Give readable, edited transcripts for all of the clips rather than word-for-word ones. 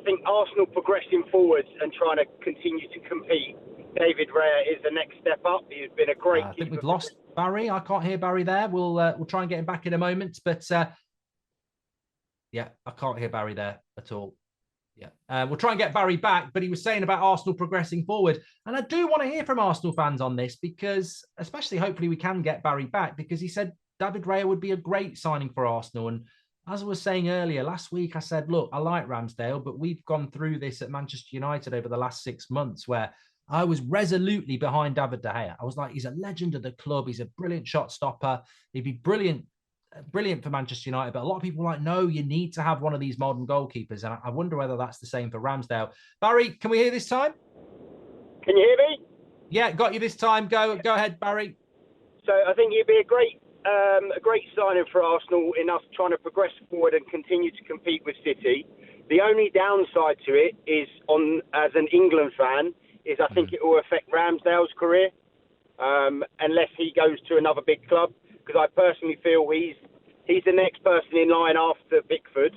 think Arsenal progressing forwards and trying to continue to compete. David Raya is the next step up. He's been a great keeper. I think we've lost Barry. I can't hear Barry there. We'll try and get him back in a moment. But yeah, I can't hear Barry there at all. Yeah, we'll try and get Barry back. But he was saying about Arsenal progressing forward. And I do want to hear from Arsenal fans on this because, especially hopefully we can get Barry back, because he said David Raya would be a great signing for Arsenal. And as I was saying earlier, last week I said, look, I like Ramsdale, but we've gone through this at Manchester United over the last 6 months where I was resolutely behind David De Gea. I was like, he's a legend of the club. He's a brilliant shot stopper. He'd be brilliant for Manchester United. But a lot of people are like, no, you need to have one of these modern goalkeepers. And I wonder whether that's the same for Ramsdale. Barry, can we hear this time? Can you hear me? Yeah, got you this time. Go ahead, Barry. So I think he'd be a great signing for Arsenal in us trying to progress forward and continue to compete with City. The only downside to it is, as an England fan, is I think it will affect Ramsdale's career unless he goes to another big club. Because I personally feel he's the next person in line after Pickford,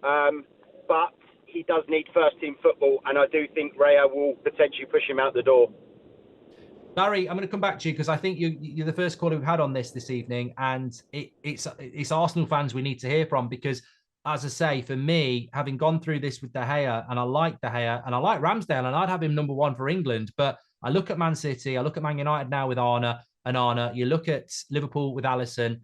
but he does need first team football, and I do think Raya will potentially push him out the door. Barry, I'm going to come back to you because I think you're the first caller we've had on this evening, and it's Arsenal fans we need to hear from because, as I say, for me, having gone through this with De Gea, and I like De Gea, and I like Ramsdale, and I'd have him number one for England, but I look at Man City, I look at Man United now with Arna, you look at Liverpool with Alisson.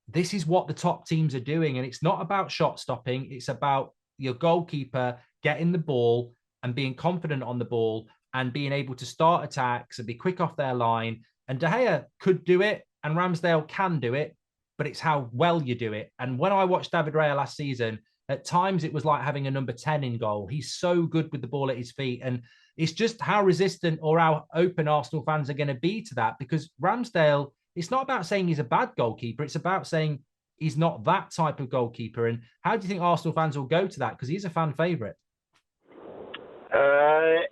This is what the top teams are doing, and it's not about shot stopping, it's about your goalkeeper getting the ball and being confident on the ball and being able to start attacks and be quick off their line. And De Gea could do it, and Ramsdale can do it, but it's how well you do it. And when I watched David Raya last season, at times it was like having a number 10 in goal. He's so good with the ball at his feet. And it's just how resistant or how open Arsenal fans are going to be to that. Because Ramsdale, it's not about saying he's a bad goalkeeper. It's about saying he's not that type of goalkeeper. And how do you think Arsenal fans will go to that? Because he's a fan favourite.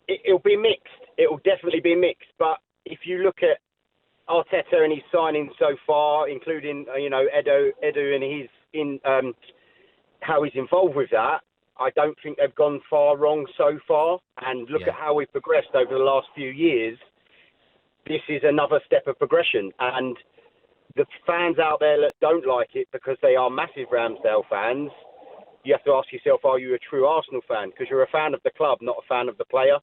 It'll be mixed. It will definitely be mixed. But if you look at Arteta and his signings so far, including Edu and how he's involved with that, I don't think they've gone far wrong so far. And look at how we've progressed over the last few years. This is another step of progression. And the fans out there that don't like it because they are massive Ramsdale fans, you have to ask yourself, are you a true Arsenal fan? Because you're a fan of the club, not a fan of the player.